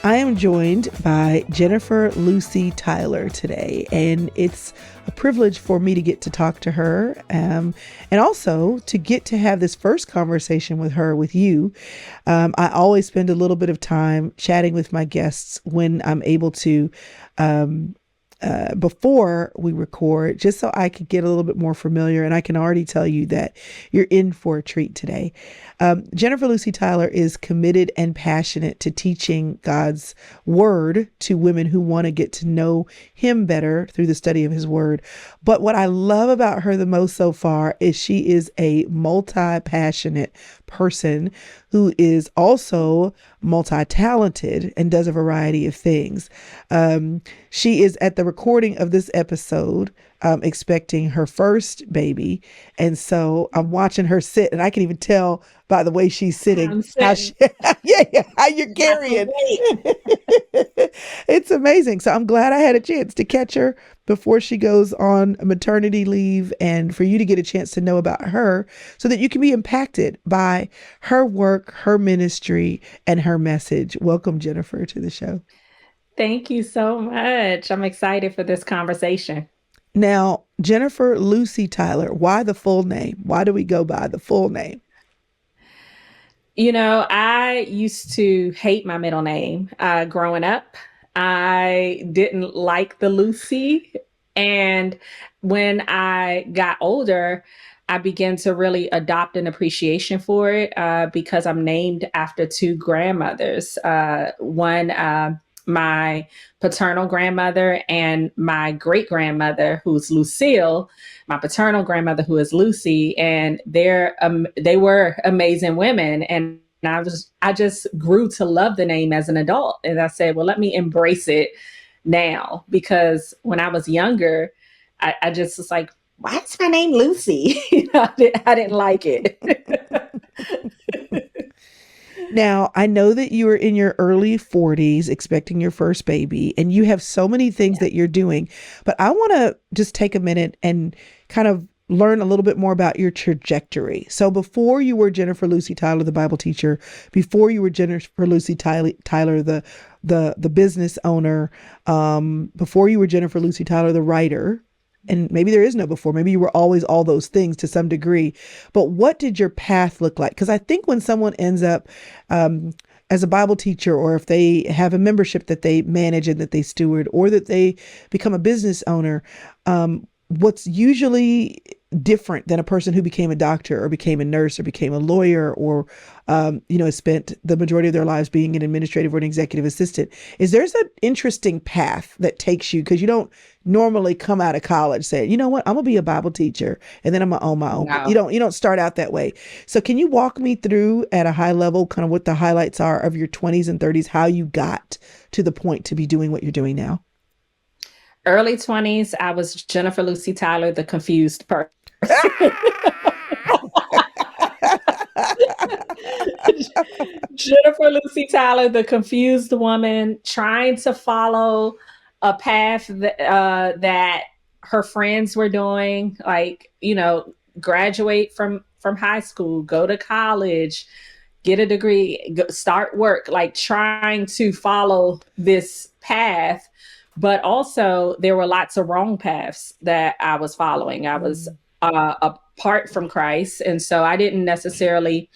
I am joined by Jennifer Lucy Tyler today, and it's a privilege for me to get to talk to her and also to get to have this first conversation with her, with you. I always spend a little bit of time chatting with my guests when I'm able to. Before we record, just so I could get a little bit more familiar. And I can already tell you that you're in for a treat today. Jennifer Lucy Tyler is committed and passionate to teaching God's word to women who want to get to know him better through the study of his word. But what I love about her the most so far is she is a multi-passionate person who is also multi-talented and does a variety of things. She is at the recording of this episode, expecting her first baby. And so I'm watching her sit, and I can even tell by the way she's sitting I'm how sitting. she, yeah, how you're I can carrying. wait. It's amazing. So I'm glad I had a chance to catch her before she goes on maternity leave, and for you to get a chance to know about her so that you can be impacted by her work, her ministry, and her message. Welcome, Jennifer, to the show. Thank you so much. I'm excited for this conversation. Now, Jennifer Lucy Tyler, why the full name? Why do we go by the full name? I used to hate my middle name growing up. I didn't like the Lucy. And when I got older, I began to really adopt an appreciation for it because I'm named after two grandmothers. One, my paternal grandmother, and my great grandmother, who's Lucille, my paternal grandmother, who is Lucy, and they were amazing women. And I just grew to love the name as an adult. And I said, well, let me embrace it now, because when I was younger, I just was like, why is my name Lucy? I didn't like it. Now, I know that you are in your early 40s expecting your first baby, and you have so many things Yeah. that you're doing. But I want to just take a minute and kind of learn a little bit more about your trajectory. So, before you were Jennifer Lucy Tyler, the Bible teacher, before you were Jennifer Lucy Tyler, the business owner, before you were Jennifer Lucy Tyler, the writer, and maybe there is no before, maybe you were always all those things to some degree, but what did your path look like? Because I think when someone ends up um, as a Bible teacher, or if they have a membership that they manage and that they steward, or that they become a business owner, what's usually different than a person who became a doctor or became a nurse or became a lawyer, or has spent the majority of their lives being an administrative or an executive assistant, is there's an interesting path that takes you, because you don't normally come out of college saying, you know what, I'm gonna be a Bible teacher and then I'm gonna own my own. No. You don't start out that way. So can you walk me through at a high level kind of what the highlights are of your 20s and 30s, how you got to the point to be doing what you're doing now? Early 20s, I was Jennifer Lucy Tyler, the confused person. Jennifer Lucy Tyler, the confused woman, trying to follow a path that her friends were doing, like, graduate from high school, go to college, get a degree, start work, like trying to follow this path. But also, there were lots of wrong paths that I was following. I was Mm. apart from Christ. And so I didn't necessarily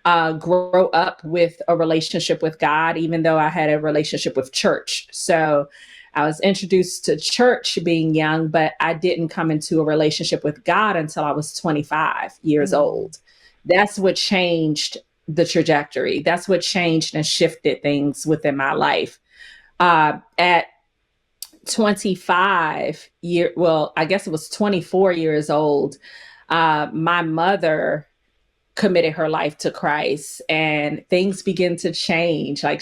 grow up with a relationship with God, even though I had a relationship with church. So I was introduced to church being young, but I didn't come into a relationship with God until I was 25 years Mm. old. That's what changed the trajectory. That's what changed and shifted things within my life. At well, I guess it was 24 years old, my mother committed her life to Christ, and things begin to change. Like,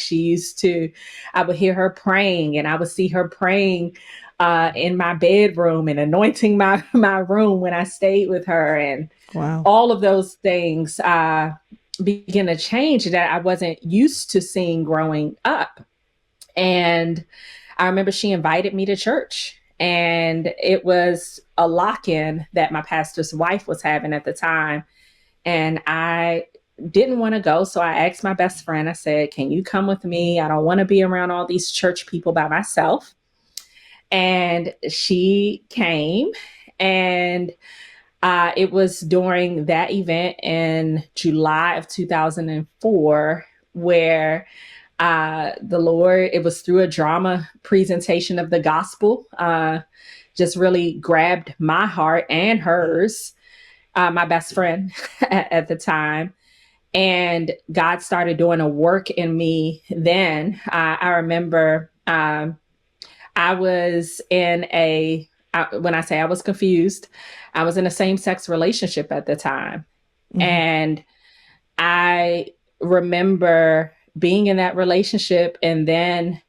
I would hear her praying, and I would see her praying in my bedroom and anointing my room when I stayed with her. And Wow. all of those things begin to change that I wasn't used to seeing growing up. And I remember she invited me to church, and it was a lock in that my pastor's wife was having at the time. And I didn't want to go. So I asked my best friend, I said, can you come with me? I don't want to be around all these church people by myself. And she came, and it was during that event in July of 2004 where the Lord, it was through a drama presentation of the gospel, just really grabbed my heart and hers, my best friend at the time. And God started doing a work in me then. I remember I was in when I say I was confused, I was in a same sex relationship at the time. Mm-hmm. And I remember being in that relationship, and then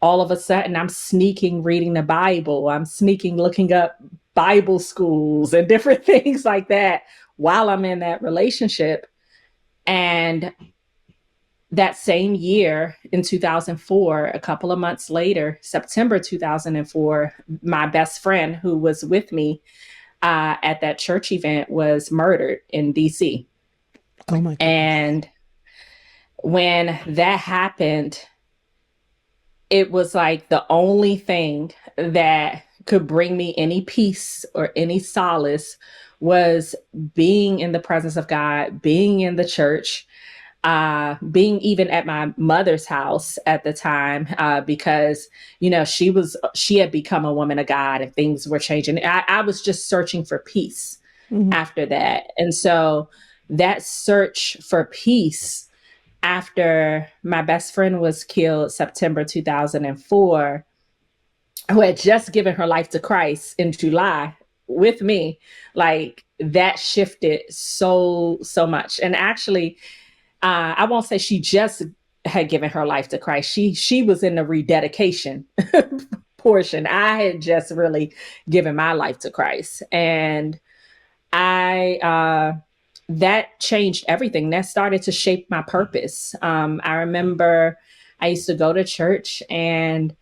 all of a sudden I'm sneaking reading the Bible. I'm sneaking looking up Bible schools and different things like that while I'm in that relationship. And that same year in 2004, a couple of months later, September 2004, my best friend who was with me at that church event was murdered in DC. Oh my goodness. And when that happened, it was like the only thing that could bring me any peace or any solace was being in the presence of God, being in the church, being even at my mother's house at the time, because she had become a woman of God and things were changing. I was just searching for peace Mm-hmm. after that, and so that search for peace after my best friend was killed September 2004, who had just given her life to Christ in July with me, like that shifted so much. And actually, I won't say she just had given her life to Christ. She was in the rededication portion. I had just really given my life to Christ, and I that changed everything. That started to shape my purpose. I remember I used to go to church, and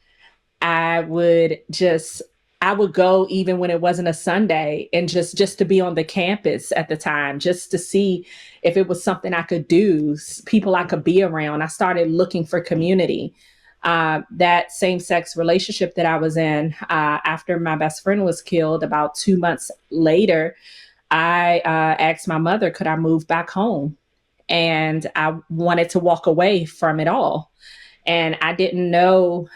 I would just I would go even when it wasn't a Sunday, and just to be on the campus at the time, just to see if it was something I could do, people I could be around. I started looking for community. That same sex relationship that I was in after my best friend was killed, about 2 months later, I asked my mother, could I move back home? And I wanted to walk away from it all. And I didn't know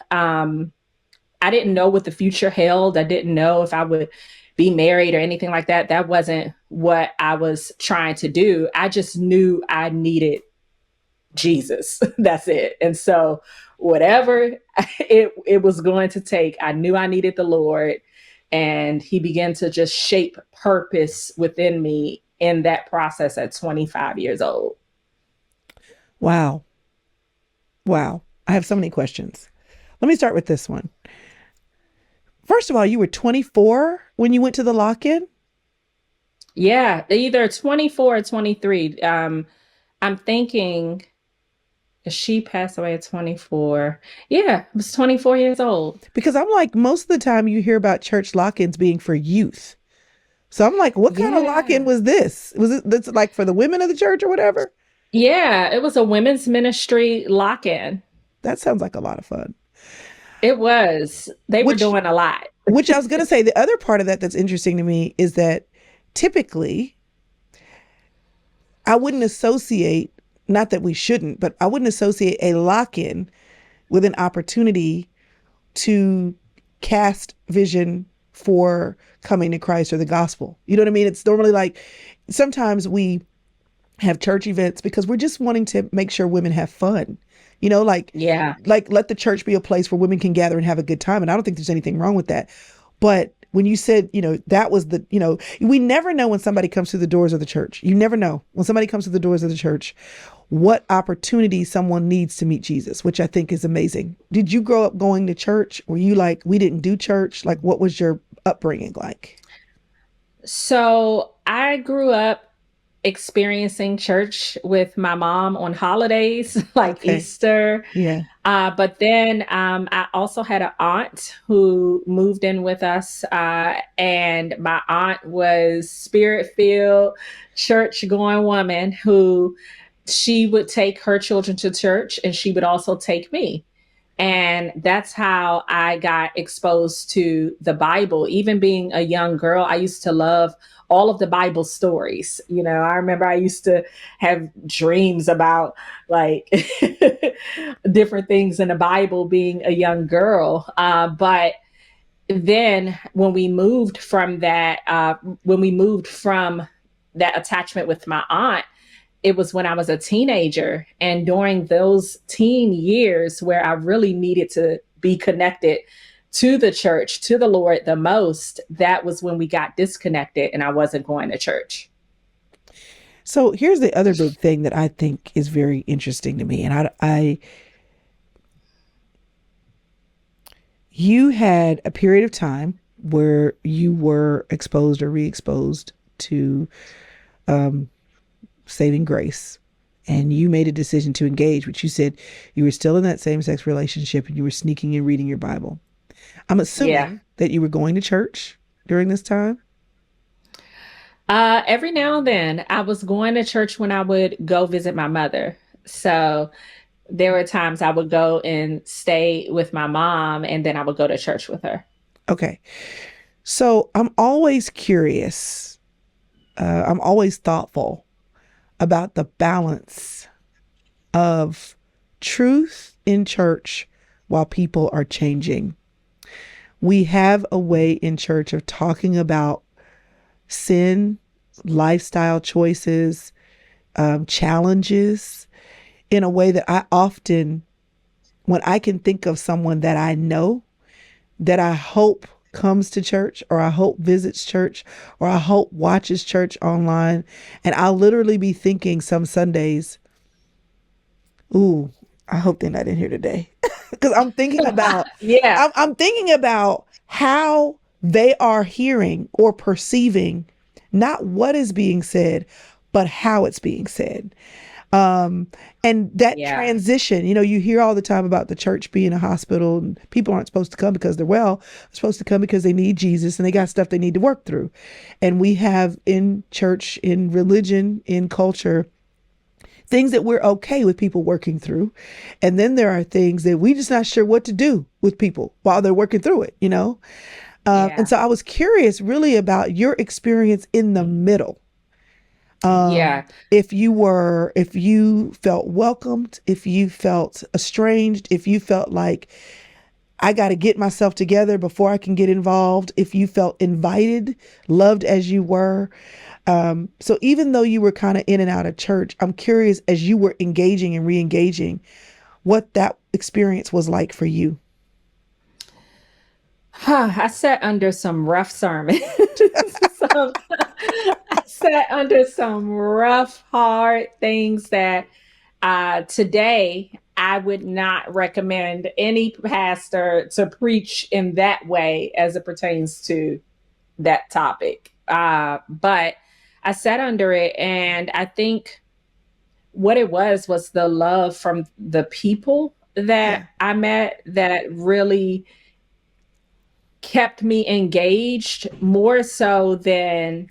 what the future held. I didn't know if I would be married or anything like that. That wasn't what I was trying to do. I just knew I needed Jesus. That's it. And so whatever it was going to take, I knew I needed the Lord. And he began to just shape purpose within me in that process at 25 years old. Wow. Wow. I have so many questions. Let me start with this one. First of all, you were 24 when you went to the lock-in? Yeah, either 24 or 23. I'm thinking she passed away at 24. Yeah, I was 24 years old. Because I'm like, most of the time you hear about church lock-ins being for youth. So I'm like, what kind of lock-in Yeah. was this? Was it that's like for the women of the church or whatever? Yeah, it was a women's ministry lock-in. That sounds like a lot of fun. It was. They were Which doing a lot. which I was going to say, the other part of that that's interesting to me is that typically I wouldn't associate, not that we shouldn't, but I wouldn't associate a lock-in with an opportunity to cast vision for coming to Christ or the gospel. You know what I mean? It's normally like sometimes we have church events because we're just wanting to make sure women have fun. You know, Yeah. like let the church be a place where women can gather and have a good time. And I don't think there's anything wrong with that. But when you said, that was we never know when somebody comes through the doors of the church. You never know when somebody comes through the doors of the church, what opportunity someone needs to meet Jesus, which I think is amazing. Did you grow up going to church? Were you like, we didn't do church? Like, what was your upbringing like? So I grew up experiencing church with my mom on holidays like Okay. Easter. Yeah. But then I also had an aunt who moved in with us, and my aunt was spirit filled, church going woman who she would take her children to church and she would also take me. And that's how I got exposed to the Bible. Even being a young girl, I used to love all of the Bible stories. You know, I remember I used to have dreams about like different things in the Bible being a young girl. But then when we moved from that attachment with my aunt, it was when I was a teenager. And during those teen years where I really needed to be connected to the church, to the Lord the most, that was when we got disconnected and I wasn't going to church. So here's the other big thing that I think is very interesting to me. And you had a period of time where you were exposed or re-exposed to um, saving grace, and you made a decision to engage, which you said you were still in that same sex relationship and you were sneaking and reading your Bible. I'm Yeah. assuming that you were going to church during this time. Every now and then I was going to church when I would go visit my mother. So there were times I would go and stay with my mom and then I would go to church with her. Okay. So I'm always curious. I'm always thoughtful about the balance of truth in church while people are changing. We have a way in church of talking about sin, lifestyle choices, challenges in a way that I often, when I can think of someone that I know, that I hope comes to church, or I hope visits church, or I hope watches church online, and I'll literally be thinking some Sundays, ooh, I hope they're not in here today. Because Yeah. I'm thinking about how they are hearing or perceiving not what is being said, but how it's being said. Um, and that Yeah. transition, you hear all the time about the church being a hospital and people aren't supposed to come because they're well, they're supposed to come because they need Jesus and they got stuff they need to work through. And we have in church, in religion, in culture, things that we're okay with people working through. And then there are things that we just not sure what to do with people while they're working through it. And Yeah. so I was curious really about your experience in the middle. Yeah. If you felt welcomed, if you felt estranged, if you felt like I got to get myself together before I can get involved, if you felt invited, loved as you were. So even though you were kind of in and out of church, I'm curious as you were engaging and re-engaging, what that experience was like for you. I sat under some rough sermons. some, I sat under some rough, hard things that today I would not recommend any pastor to preach in that way as it pertains to that topic. But I sat under it, and I think what it was the love from the people that Yeah. I met that really kept me engaged more so than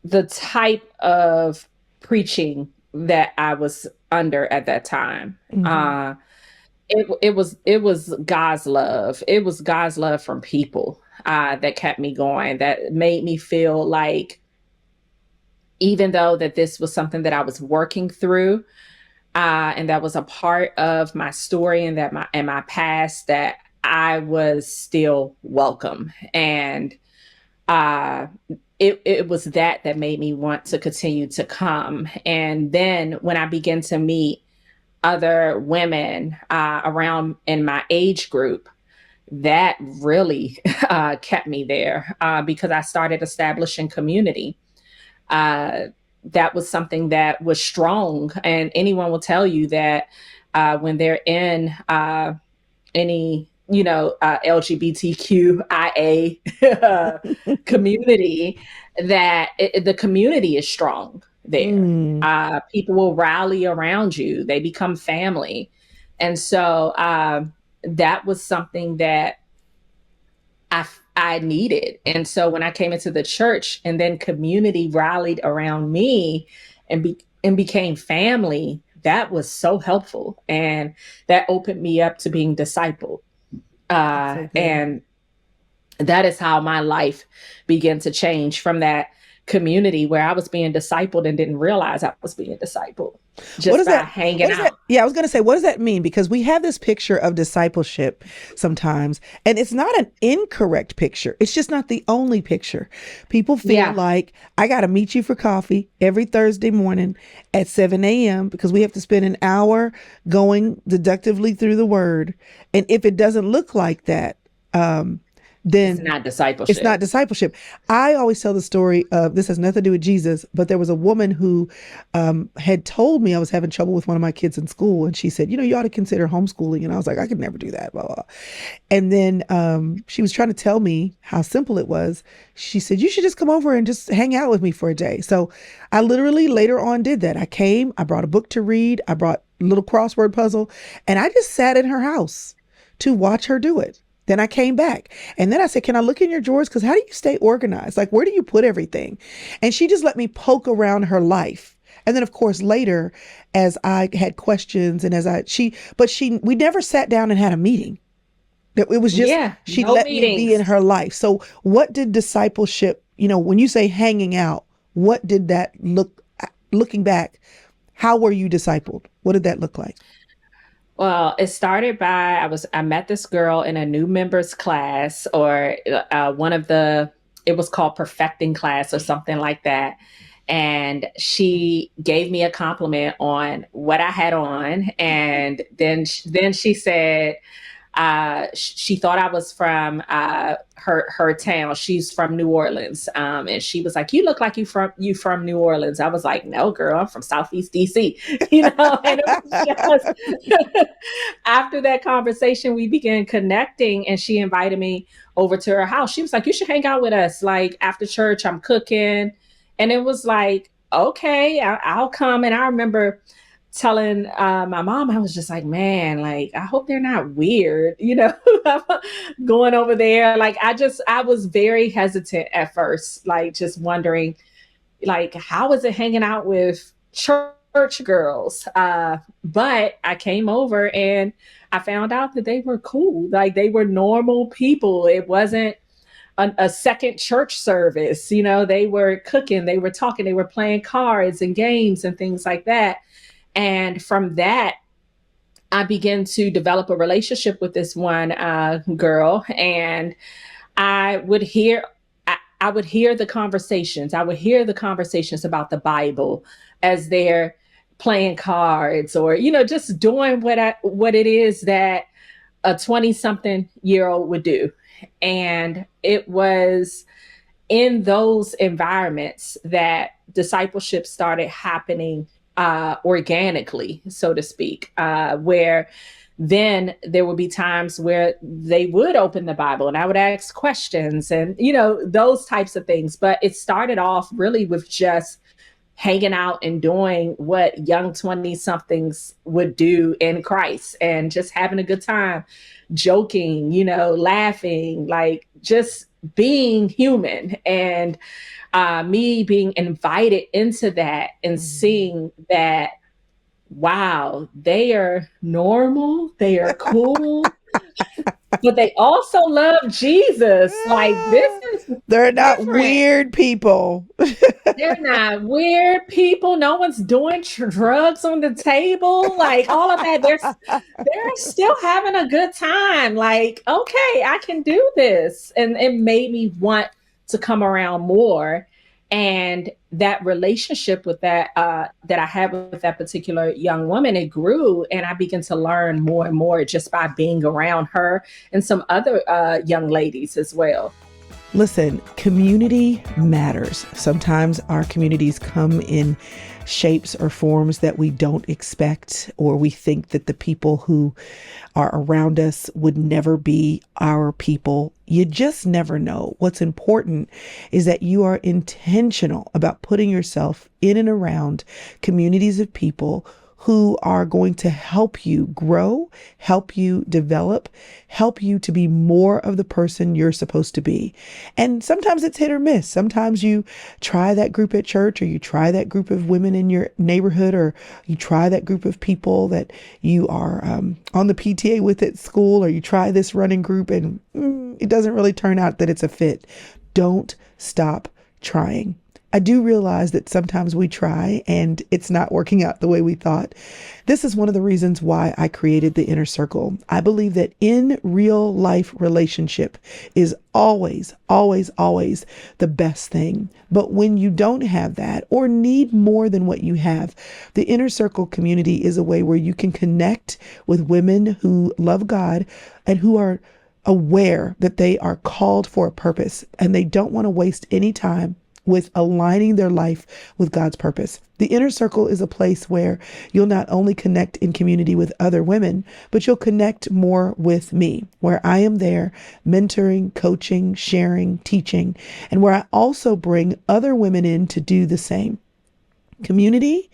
the type of preaching that I was under at that time. Hmm. It was God's love. It was God's love from people that kept me going. That made me feel like even though that this was something that I was working through, and that was a part of my story and that my past, that I was still welcome. And uh, it was that made me want to continue to come. And then when I began to meet other women around in my age group, that really kept me there because I started establishing community. Uh, that was something that was strong, and anyone will tell you that when they're in any LGBTQIA community, that the community is strong there. Mm. People will rally around you, they become family. And so that was something that I needed. And so when I came into the church and then community rallied around me and and became family, that was so helpful. And that opened me up to being discipled. That's so good. And that is how my life began to change from that community where I was being discipled and didn't realize I was being discipled What just does by that, hanging what does that, out. yeah, I was going to say, what does that mean? Because we have this picture of discipleship sometimes, and it's not an incorrect picture. It's just not the only picture. People feel Yeah. like I got to meet you for coffee every Thursday morning at 7 a.m. because we have to spend an hour going deductively through the word. And if it doesn't look like that, um, It's then not it's not discipleship. discipleship. I always tell the story of, this has nothing to do with Jesus, but there was a woman who had told me I was having trouble with one of my kids in school. And she said, you ought to consider homeschooling. And I was like, I could never do that, blah, blah. And then she was trying to tell me how simple it was. She said, you should just come over and just hang out with me for a day. So I literally later on did that. I came, I brought a book to read, I brought a little crossword puzzle, and I just sat in her house to watch her do it. Then I came back and then I said, can I look in your drawers? Because how do you stay organized? Like, where do you put everything? And she just let me poke around her life. And then, of course, later, as I had questions and we never sat down and had a meeting. It was just, Yeah. she No let me be in meetings. her life. So what did discipleship, when you say hanging out, what did that looking back, how were you discipled? What did that look like? Well, it started by I met this girl in a new members class or one of the it was called perfecting class or something like that. And she gave me a compliment on what I had on, and then she said she thought I was from her town. She's from New Orleans, and she was like, "You look like you from New Orleans." I was like, "No, girl, I'm from Southeast DC," And it was just after that conversation, we began connecting, and she invited me over to her house. She was like, "You should hang out with us. Like after church, I'm cooking," and it was like, "Okay, I'll come." And I remember telling my mom, I was just like, man, like I hope they're not weird, going over there. Like I was very hesitant at first, like just wondering, like how is it hanging out with church girls? But I came over and I found out that they were cool, like they were normal people. It wasn't a second church service. They were cooking, they were talking, they were playing cards and games and things like that. And from that, I began to develop a relationship with this one girl, and I would hear. I would hear the conversations. I would hear the conversations about the Bible as they're playing cards, or just doing what it is that a 20-something-year-old would do. And it was in those environments that discipleship started happening organically, so to speak, where then there would be times where they would open the Bible and I would ask questions and, those types of things. But it started off really with just hanging out and doing what young 20 somethings would do in Christ and just having a good time, joking, laughing, like just being human. And me being invited into that and Mhm. seeing that, wow, they are normal, they are cool, but they also love Jesus. Like, this is They're not different. weird people. They're not weird people. No one's doing drugs on the table. Like all of that. They're still having a good time. Like, okay, I can do this. And it made me want to come around more. And that relationship with that I had with that particular young woman, it grew, and I began to learn more and more just by being around her and some other young ladies as well. Listen, community matters. Sometimes our communities come in shapes or forms that we don't expect, or we think that the people who are around us would never be our people. You just never know. What's important is that you are intentional about putting yourself in and around communities of people who are going to help you grow, help you develop, help you to be more of the person you're supposed to be. And sometimes it's hit or miss. Sometimes you try that group at church, or you try that group of women in your neighborhood, or you try that group of people that you are on the PTA with at school, or you try this running group and it doesn't really turn out that it's a fit. Don't stop trying. I do realize that sometimes we try and it's not working out the way we thought. This is one of the reasons why I created the inner circle. I believe that in real life relationship is always, always, always the best thing. But when you don't have that or need more than what you have, the inner circle community is a way where you can connect with women who love God and who are aware that they are called for a purpose and they don't want to waste any time with aligning their life with God's purpose. The inner circle is a place where you'll not only connect in community with other women, but you'll connect more with me, where I am there mentoring, coaching, sharing, teaching, and where I also bring other women in to do the same. Community,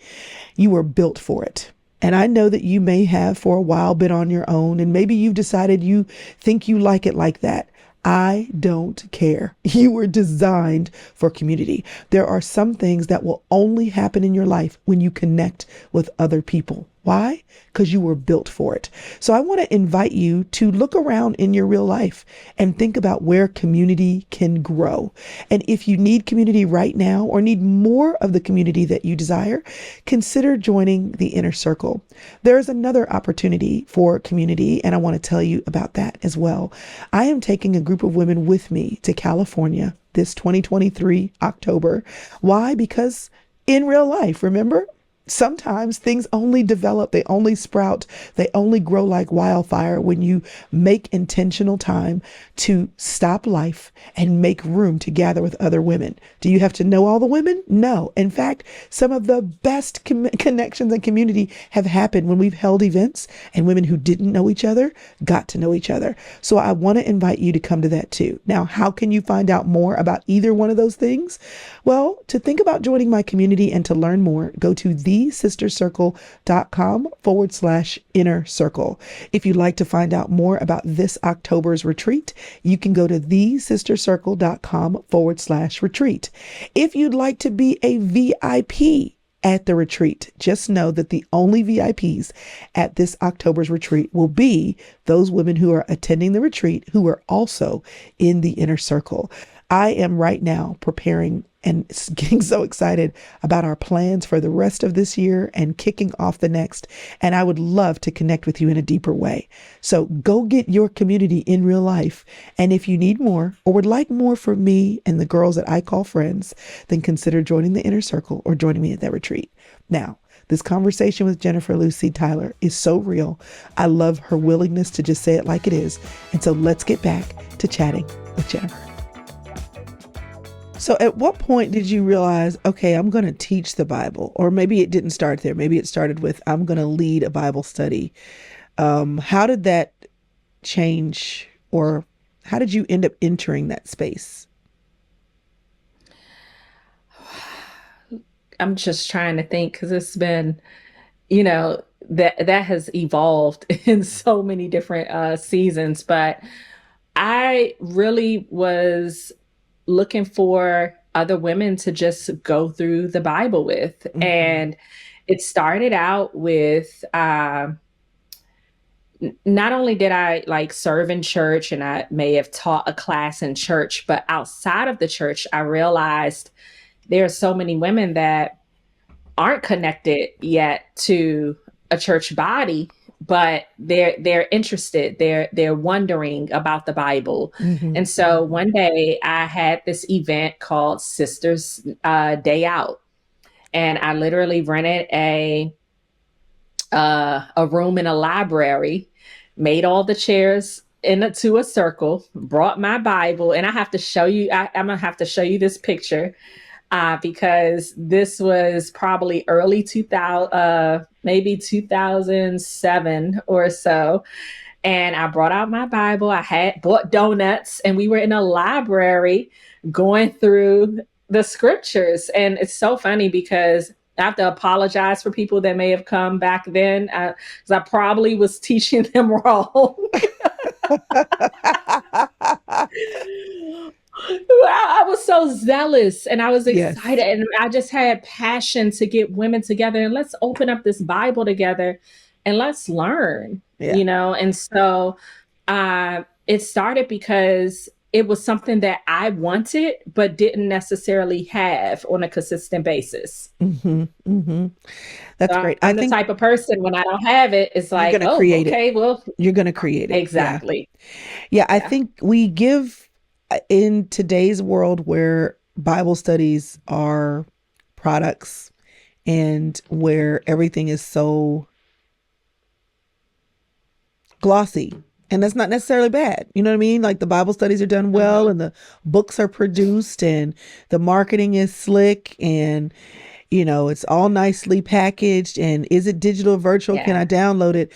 you were built for it. And I know that you may have for a while been on your own, and maybe you've decided you think you like it like that. I don't care. You were designed for community. There are some things that will only happen in your life when you connect with other people. Why? Because you were built for it. So I want to invite you to look around in your real life and think about where community can grow. And if you need community right now or need more of the community that you desire, consider joining the inner circle. There's another opportunity for community, and I want to tell you about that as well. I am taking a group of women with me to California this 2023 October. Why? Because in real life, remember? Sometimes things only develop, they only sprout, they only grow like wildfire when you make intentional time to stop life and make room to gather with other women. Do you have to know all the women? No. In fact, some of the best connections and community have happened when we've held events and women who didn't know each other got to know each other. So I want to invite you to come to that too. Now, how can you find out more about either one of those things? Well, to think about joining my community and to learn more, go to thesistercircle.com/inner circle. If you'd like to find out more about this October's retreat, you can go to thesistercircle.com/retreat. If you'd like to be a VIP at the retreat, just know that the only VIPs at this October's retreat will be those women who are attending the retreat who are also in the inner circle. I am right now preparing and getting so excited about our plans for the rest of this year and kicking off the next. And I would love to connect with you in a deeper way. So go get your community in real life. And if you need more or would like more from me and the girls that I call friends, then consider joining the inner circle or joining me at that retreat. Now, this conversation with Jennifer Lucy Tyler is so real. I love her willingness to just say it like it is. And so let's get back to chatting with Jennifer. So at what point did you realize, okay, I'm going to teach the Bible? Or maybe it didn't start there. Maybe it started with, I'm going to lead a Bible study. How did that change, or how did you end up entering that space? I'm just trying to think, because it's been, that has evolved in so many different seasons. But I really was looking for other women to just go through the Bible with. Mm-hmm. And it started out with, not only did I serve in church and I may have taught a class in church, but outside of the church, I realized there are so many women that aren't connected yet to a church body, but they're interested. They're wondering about the Bible. Mm-hmm. And so one day I had this event called Sisters Day Out, and I literally rented a room in a library, made all the chairs into a circle, brought my Bible, and I have to show you. I'm gonna have to show you this picture. Because this was probably early 2000, maybe 2007 or so. And I brought out my Bible. I had bought donuts, and we were in a library going through the scriptures. And it's so funny because I have to apologize for people that may have come back then, because I probably was teaching them wrong. I was so zealous and I was excited Yes. and I just had passion to get women together and let's open up this Bible together and let's learn, Yeah. And so it started because it was something that I wanted but didn't necessarily have on a consistent basis. Hmm. Hmm. That's So great. I I'm the think type of person when I don't have it, it's you're like, going to oh, create it. okay, well, You're going to create it. Yeah. exactly. Yeah. I Yeah. think we give in today's world where Bible studies are products and where everything is so glossy. And that's not necessarily bad. You know what I mean? Like the Bible studies are done well Mhm. and the books are produced and the marketing is slick and, it's all nicely packaged. And is it digital, virtual? Can Yeah. I download it?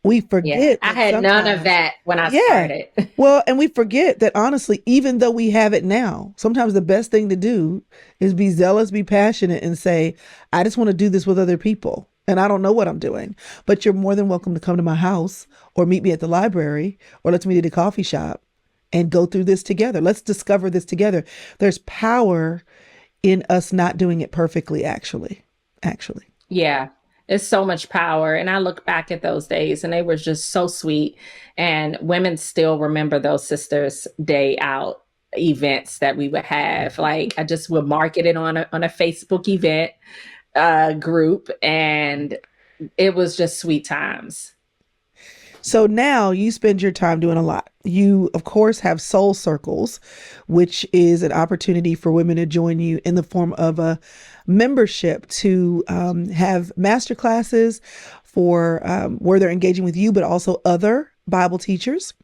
We Yeah. forget I that had none of sometimes, that when I yeah. started. Well, and we forget that honestly, even though we have it now, sometimes the best thing to do is be zealous, be passionate, and say, I just want to do this with other people. And I don't know what I'm doing, but you're more than welcome to come to my house or meet me at the library or let's meet at a coffee shop and go through this together. Let's discover this together. There's power in us not doing it perfectly, actually. Actually. Yeah, it's so much power. And I look back at those days and they were just so sweet. And women still remember those Sisters Day Out events that we would have. Like I just would market it on a Facebook event group and it was just sweet times. So now you spend your time doing a lot. You, of course, have soul circles, which is an opportunity for women to join you in the form of a membership to have master classes for where they're engaging with you, but also other Bible teachers,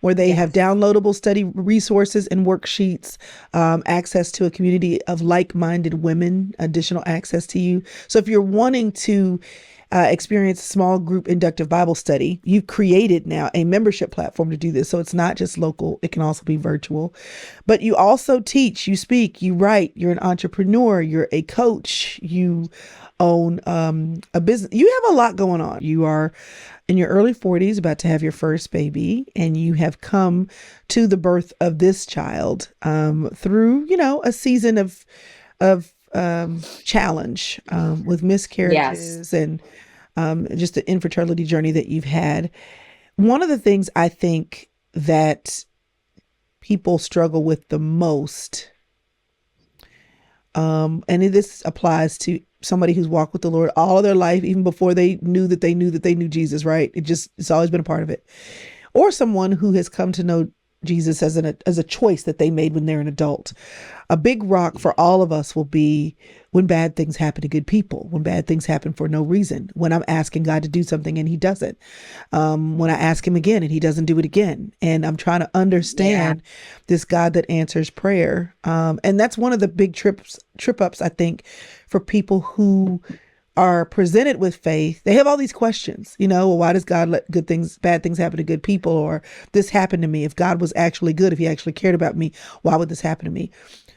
where they have Yes. downloadable study resources and worksheets, access to a community of like minded women, additional access to you. So if you're wanting to experience small group inductive Bible study, you've created now a membership platform to do this. So it's not just local, it can also be virtual. But you also teach, you speak, you write, you're an entrepreneur, you're a coach, you own a business. You have a lot going on. You are in your early 40s, about to have your first baby, and you have come to the birth of this child through, a season of challenge with Yes. miscarriages and just the infertility journey that you've had. One of the things I think that people struggle with the most, and this applies to somebody who's walked with the Lord all of their life, even before they knew that they knew that they knew Jesus, right? It's always been a part of it. Or someone who has come to know Jesus as a choice that they made when they're an adult. A big rock for all of us will be when bad things happen to good people, when bad things happen for no reason, when I'm asking God to do something and he doesn't, when I ask him again and he doesn't do it again. And I'm trying to Yeah. understand this God that answers prayer. And that's one of the big trip ups, I think, for people who are presented with faith. They have all these questions, well, why does God let bad things happen to good people? Or this happened to me. If God was actually good, if he actually cared about me, why would this happen to me?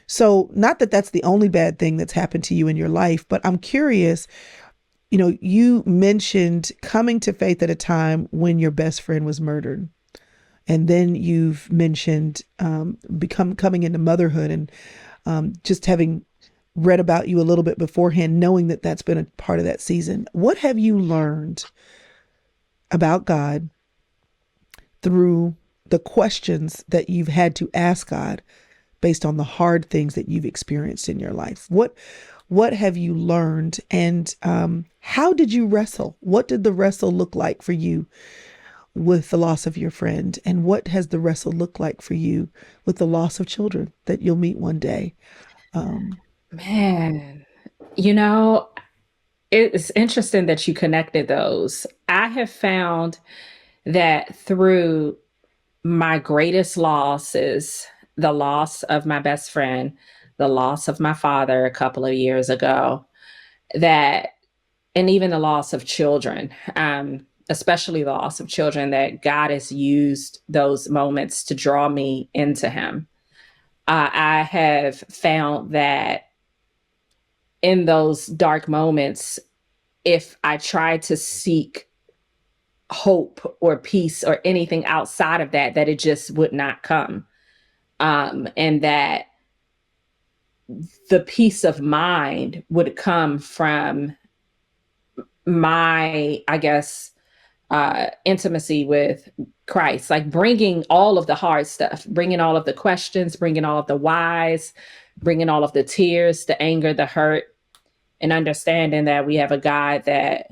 So not that that's the only bad thing that's happened to you in your life, but I'm curious, you mentioned coming to faith at a time when your best friend was murdered. And then you've mentioned coming into motherhood and just having read about you a little bit beforehand, knowing that that's been a part of that season. What have you learned about God through the questions that you've had to ask God based on the hard things that you've experienced in your life? What have you learned, and how did you wrestle? What did the wrestle look like for you with the loss of your friend, and what has the wrestle looked like for you with the loss of children that you'll meet one day? Um, Man, you know, it's interesting that you connected those. I have found that through my greatest losses, the loss of my best friend, the loss of my father a couple of years ago, that, and even the loss of children, especially the loss of children, that God has used those moments to draw me into Him. I have found that in those dark moments, if I tried to seek hope or peace or anything outside of that, that it just would not come. And that the peace of mind would come from my, I guess, intimacy with Christ, like bringing all of the hard stuff, bringing all of the questions, bringing all of the whys, bringing all of the tears, the anger, the hurt, and understanding that we have a God that,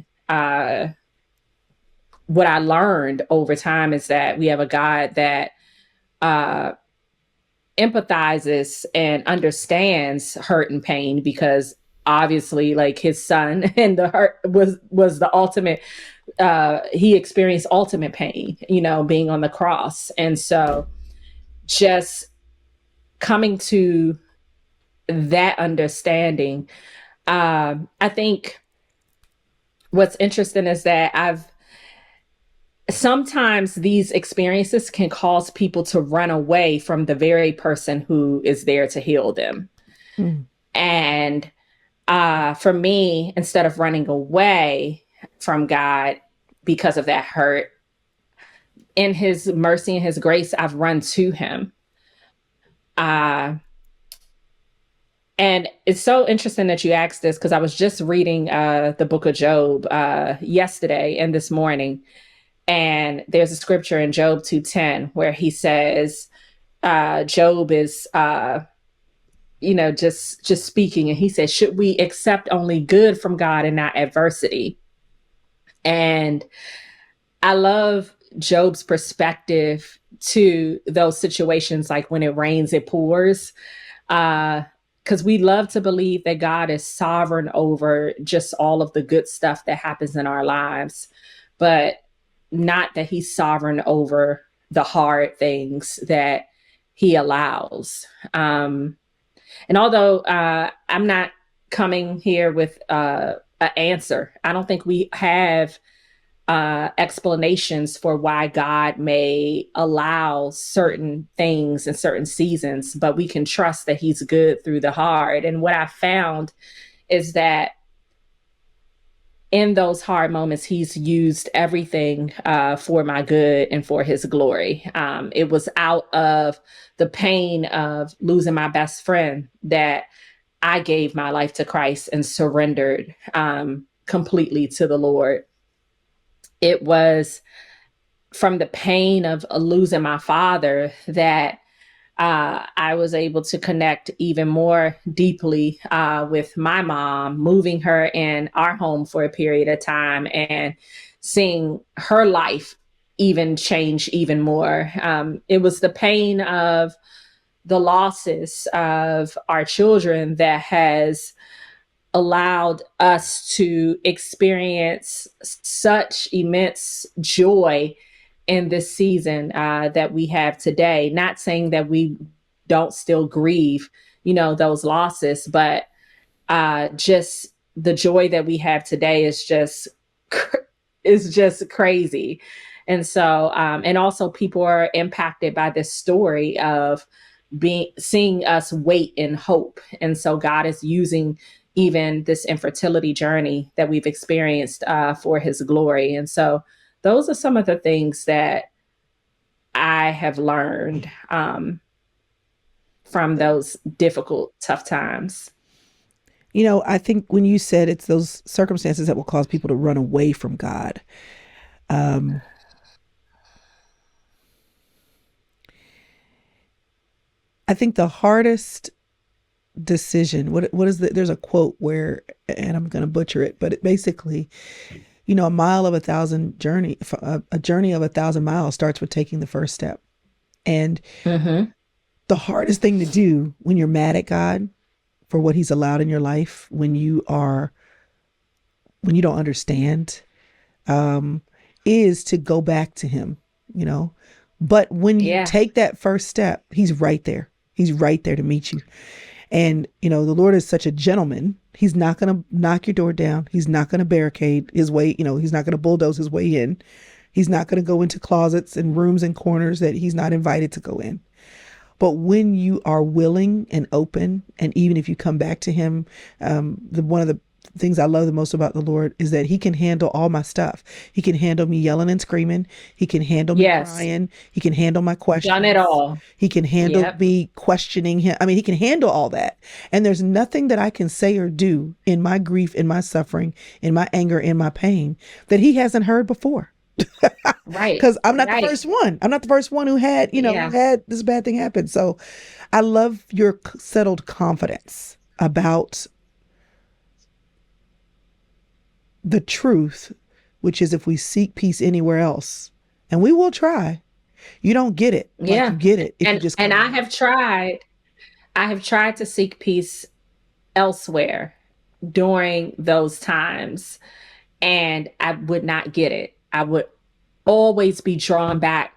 what I learned over time is that we have a God that uh, empathizes and understands hurt and pain, because obviously, like, his son and the hurt was the ultimate, he experienced ultimate pain, being on the cross. And so just coming to that understanding, I think what's interesting is that sometimes these experiences can cause people to run away from the very person who is there to heal them. Mm. And for me, instead of running away from God because of that hurt, in his mercy and his grace, I've run to him. And it's so interesting that you asked this, because I was just reading the book of Job yesterday and this morning. And there's a scripture in Job 2:10 where he says, Job is, just speaking. And he says, should we accept only good from God and not adversity? And I love Job's perspective to those situations, like when it rains, it pours. Because we love to believe that God is sovereign over just all of the good stuff that happens in our lives, but not that he's sovereign over the hard things that he allows. And although I'm not coming here with an answer, I don't think we have explanations for why God may allow certain things in certain seasons, but we can trust that he's good through the hard. And what I found is that in those hard moments, he's used everything for my good and for his glory. It was out of the pain of losing my best friend that I gave my life to Christ and surrendered completely to the Lord. It was from the pain of losing my father that I was able to connect even more deeply with my mom, moving her in our home for a period of time and seeing her life even change even more. It was the pain of the losses of our children that has allowed us to experience such immense joy in this season that we have today. Not saying that we don't still grieve, those losses, but just the joy that we have today is just crazy. And so, and also people are impacted by this story of seeing us wait in hope. And so God is using even this infertility journey that we've experienced for his glory. And so those are some of the things that I have learned from those difficult, tough times. I think when you said it's those circumstances that will cause people to run away from God, I think the hardest decision, what is there's a quote where, and I'm going to butcher it, but it basically, a mile of a journey of 1,000 miles starts with taking the first step. And the hardest thing to do when you're mad at God for what he's allowed in your life, when you don't understand, is to go back to him, but when you take that first step, he's right there. He's right there to meet you. And, the Lord is such a gentleman. He's not going to knock your door down. He's not going to barricade his way. He's not going to bulldoze his way in. He's not going to go into closets and rooms and corners that he's not invited to go in. But when you are willing and open, and even if you come back to him, one of the things I love the most about the Lord is that he can handle all my stuff. He can handle me yelling and screaming. He can handle me Yes. crying. He can handle my Done it questions. all. He can handle Yep. me questioning him. I mean, he can handle all that. And there's nothing that I can say or do in my grief, in my suffering, in my anger, in my pain that he hasn't heard before. Right. Because I'm not the Right. first one. I'm not the first one who had, who Yeah. had this bad thing happen. So I love your settled confidence about the truth, which is if we seek peace anywhere else, and we will try, you don't get it like you Yeah. get it if you And just and come to him. I have tried to seek peace elsewhere during those times, and I would not get it. I would always be drawn back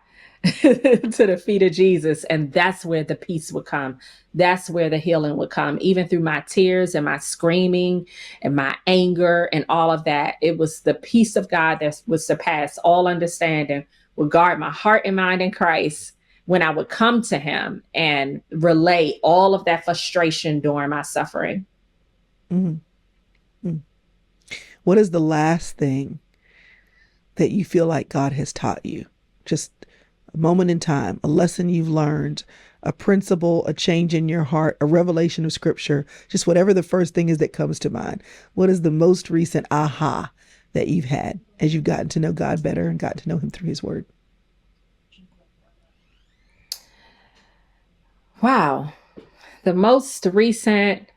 to the feet of Jesus. And that's where the peace would come. That's where the healing would come. Even through my tears and my screaming and my anger and all of that, it was the peace of God that would surpass all understanding, would guard my heart and mind in Christ when I would come to him and relay all of that frustration during my suffering. Mhm. Mm. What is the last thing that you feel like God has taught you? Just a moment in time, a lesson you've learned, a principle, a change in your heart, a revelation of scripture, just whatever the first thing is that comes to mind. What is the most recent aha that you've had as you've gotten to know God better and gotten to know him through his word? Wow. The most recent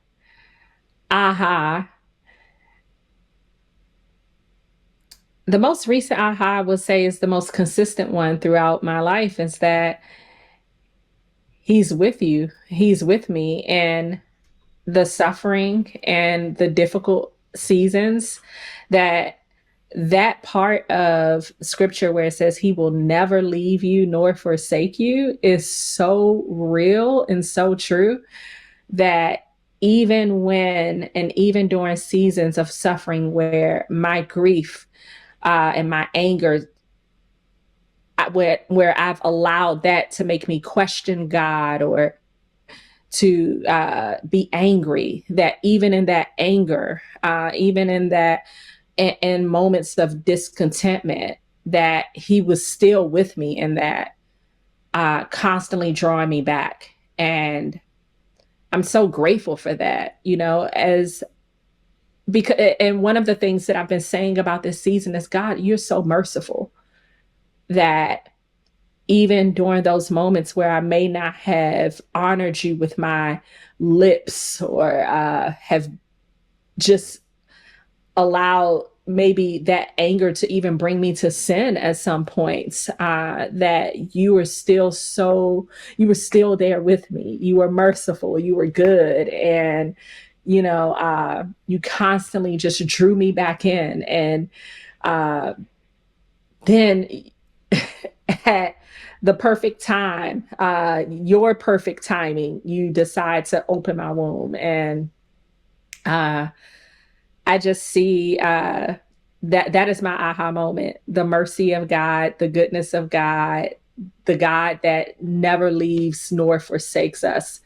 aha the most recent aha I would say is the most consistent one throughout my life is that he's with you. He's with me in the suffering and the difficult seasons. That part of scripture where it says he will never leave you nor forsake you is so real and so true that even during seasons of suffering where my grief and my anger, where I've allowed that to make me question God or to be angry, that even in that anger, even in that in moments of discontentment, that he was still with me in that, constantly drawing me back. And I'm so grateful for that, as because and one of the things that I've been saying about this season is, God, you're so merciful that even during those moments where I may not have honored you with my lips or have just allowed maybe that anger to even bring me to sin at some points, that you were still there with me. You were merciful, you were good. And, you constantly just drew me back in. And then at the perfect time, your perfect timing, you decide to open my womb. And I just see that is my aha moment. The mercy of God, the goodness of God, the God that never leaves nor forsakes us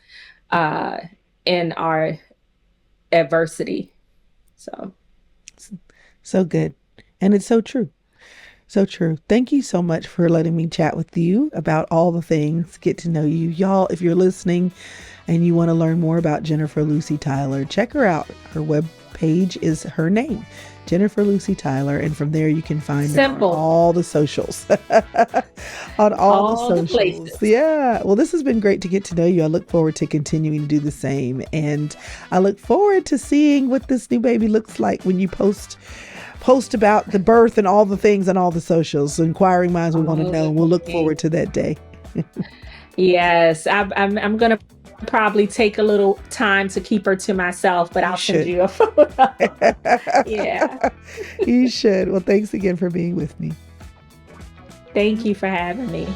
in our adversity. So good. And it's so true. So true. Thank you so much for letting me chat with you about all the things, get to know you. Y'all, if you're listening and you want to learn more about Jennifer Lucy Tyler, check her out. Her web page is her name, Jennifer Lucy Tyler. And from there, you can find her on all the socials. On all the socials. Places. Yeah. Well, this has been great to get to know you. I look forward to continuing to do the same. And I look forward to seeing what this new baby looks like when you post about the birth and all the things on all the socials. So inquiring minds will want to know. We'll look forward to that day. Yes, I'm going to probably take a little time to keep her to myself, but I'll send you a photo. Yeah. You should. Well, thanks again for being with me. Thank you for having me.